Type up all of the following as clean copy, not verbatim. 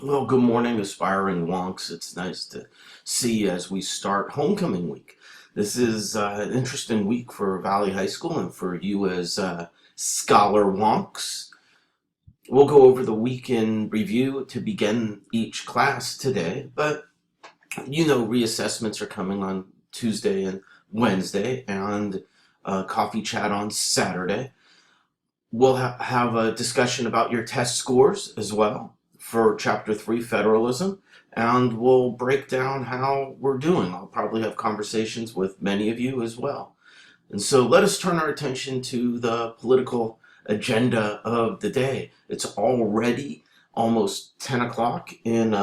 Well, good morning, aspiring wonks. It's nice to see you as we start homecoming week. This is an interesting week for Valley High School and for you as scholar wonks. We'll go over the week in review to begin each class today, but reassessments are coming on Tuesday and Wednesday, and coffee chat on Saturday. We'll have a discussion about your test scores as well for Chapter 3 Federalism, and we'll break down how we're doing. I'll probably have conversations with many of you as well. And so let us turn our attention to the political agenda of the day. It's already almost 10 o'clock in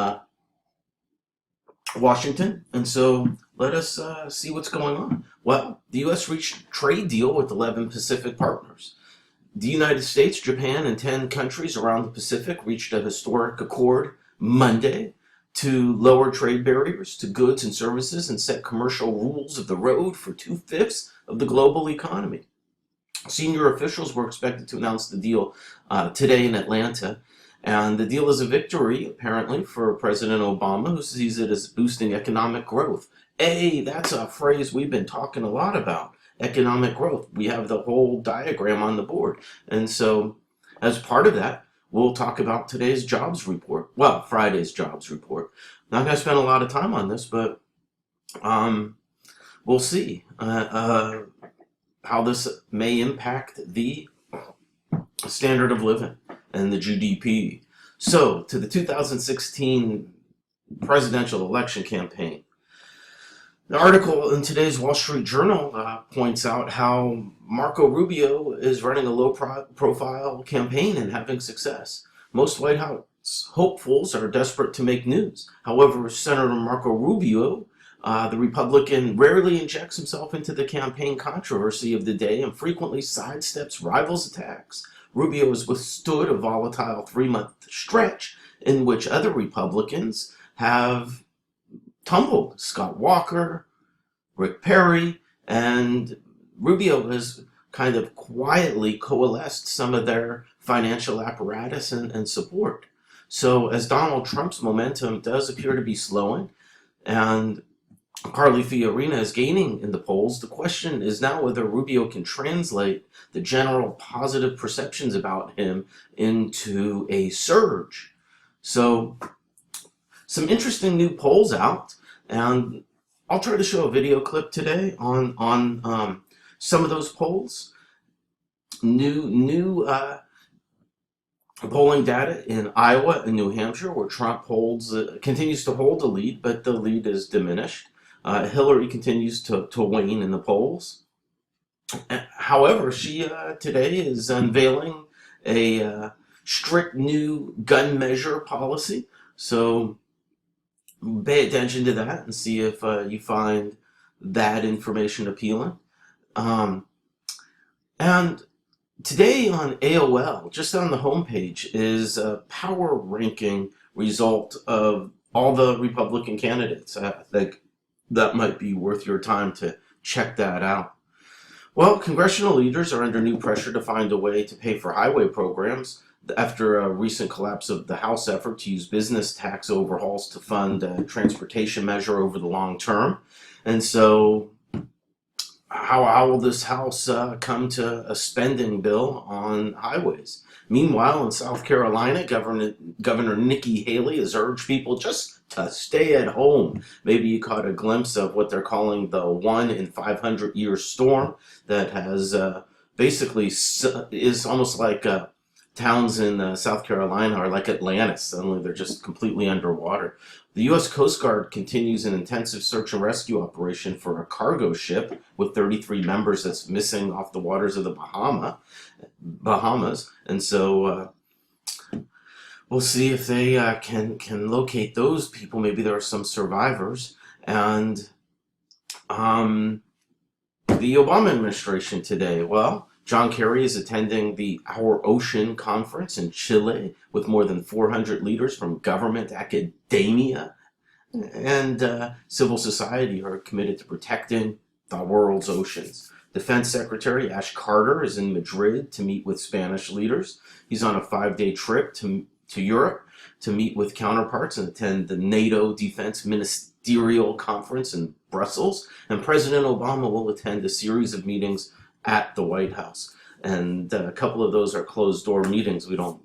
Washington, and so let us see what's going on. Well, the U.S. reached a trade deal with 11 Pacific partners. The United States, Japan, and 10 countries around the Pacific reached a historic accord Monday to lower trade barriers to goods and services and set commercial rules of the road for two-fifths of the global economy. Senior officials were expected to announce the deal today in Atlanta, and the deal is a victory, apparently, for President Obama, who sees it as boosting economic growth. That's a phrase we've been talking a lot about. Economic growth. We have the whole diagram on the board. And so, as part of that, we'll talk about today's jobs report. Well, Friday's jobs report. Not going to spend a lot of time on this, but we'll see how this may impact the standard of living and the GDP. So, to the 2016 presidential election campaign. The article in today's Wall Street Journal points out how Marco Rubio is running a low-profile campaign and having success. Most White House hopefuls are desperate to make news. However, Senator Marco Rubio, the Republican, rarely injects himself into the campaign controversy of the day and frequently sidesteps rivals' attacks. Rubio has withstood a volatile 3-month stretch in which other Republicans have tumbled. Scott Walker, Rick Perry, and Rubio has kind of quietly coalesced some of their financial apparatus and support. So as Donald Trump's momentum does appear to be slowing, and Carly Fiorina is gaining in the polls, the question is now whether Rubio can translate the general positive perceptions about him into a surge. So some interesting new polls out, and I'll try to show a video clip today on some of those polls. New polling data in Iowa and New Hampshire, where Trump continues to hold the lead, but the lead is diminished. Hillary continues to wane in the polls. However, she today is unveiling a strict new gun measure policy. So pay attention to that and see if you find that information appealing. And today on AOL, just on the homepage, is a power ranking result of all the Republican candidates. I think that might be worth your time to check that out. Well, congressional leaders are under new pressure to find a way to pay for highway programs after a recent collapse of the House effort to use business tax overhauls to fund a transportation measure over the long term. And so how will this House come to a spending bill on highways? Meanwhile, in South Carolina, Governor Nikki Haley has urged people just to stay at home. Maybe you caught a glimpse of what they're calling the 1 in 500 year storm that has basically is almost like towns in South Carolina are like Atlantis. Suddenly they're just completely underwater. The U.S. Coast Guard continues an intensive search and rescue operation for a cargo ship with 33 members that's missing off the waters of the Bahamas. And so we'll see if they can locate those people. Maybe there are some survivors. And the Obama administration today, well, John Kerry is attending the Our Ocean conference in Chile with more than 400 leaders from government, academia, and civil society who are committed to protecting the world's oceans. Defense Secretary Ash Carter is in Madrid to meet with Spanish leaders. He's on a 5-day trip to to Europe to meet with counterparts and attend the NATO Defense Ministerial Conference in Brussels. And President Obama will attend a series of meetings at the White House. And a couple of those are closed door meetings. We don't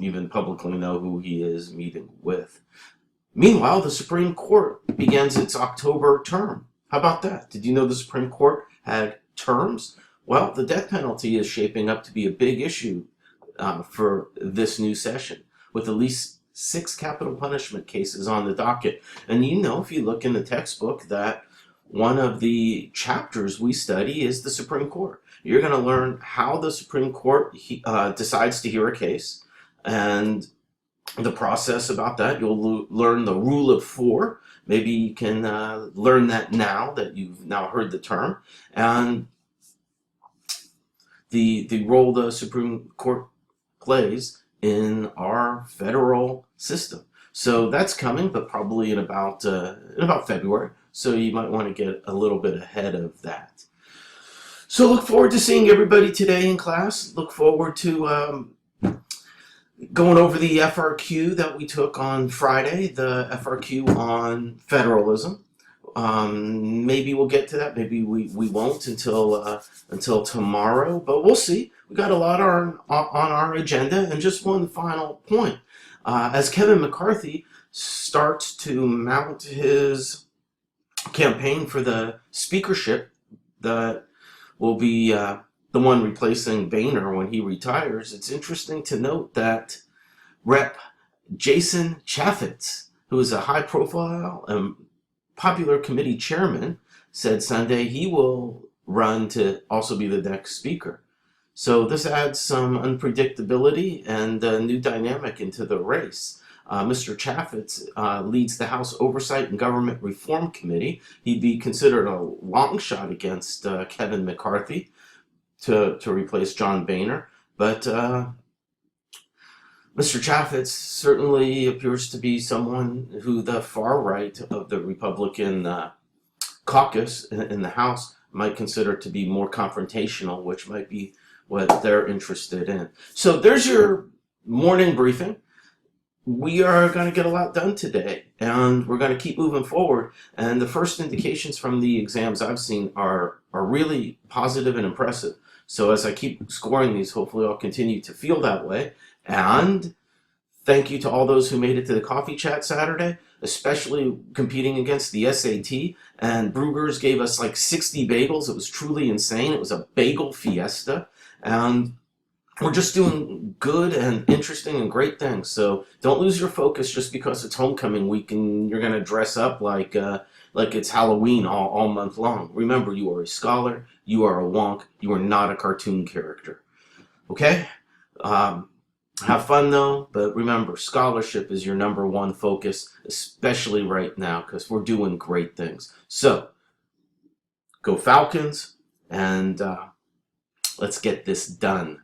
even publicly know who he is meeting with. Meanwhile, the Supreme Court begins its October term. How about that? Did you know the Supreme Court had terms? Well, the death penalty is shaping up to be a big issue for this new session, with at least 6 capital punishment cases on the docket. And you know, if you look in the textbook, that one of the chapters we study is the Supreme Court. You're going to learn how the Supreme Court decides to hear a case, and the process about that. You'll learn the rule of 4. Maybe you can learn that now that you've now heard the term, and the role the Supreme Court plays in our federal system. So that's coming, but probably in about February. So you might want to get a little bit ahead of that. So look forward to seeing everybody today in class. Look forward to going over the FRQ that we took on Friday, the FRQ on federalism. Maybe we'll get to that. Maybe we won't until tomorrow, but we'll see. We got a lot on our agenda. And just one final point. As Kevin McCarthy starts to mount his campaign for the speakership that will be the one replacing Boehner when he retires, it's interesting to note that Rep. Jason Chaffetz, who is a high-profile and popular committee chairman, said Sunday he will run to also be the next speaker. So this adds some unpredictability and a new dynamic into the race. Mr. Chaffetz leads the House Oversight and Government Reform Committee. He'd be considered a long shot against Kevin McCarthy to replace John Boehner. But Mr. Chaffetz certainly appears to be someone who the far right of the Republican caucus in the House might consider to be more confrontational, which might be what they're interested in. So there's your morning briefing. We are going to get a lot done today, and we're going to keep moving forward. And the first indications from the exams I've seen are really positive and impressive. So as I keep scoring these, hopefully I'll continue to feel that way. And thank you to all those who made it to the coffee chat Saturday, especially competing against the SAT. And Bruegger's gave us like 60 bagels. It was truly insane. It was a bagel fiesta. And we're just doing good and interesting and great things. So don't lose your focus just because it's homecoming week and you're going to dress up like it's Halloween all month long. Remember, you are a scholar. You are a wonk. You are not a cartoon character. Okay? Have fun though, but remember, scholarship is your #1 focus, especially right now, because we're doing great things. So, go Falcons, and let's get this done.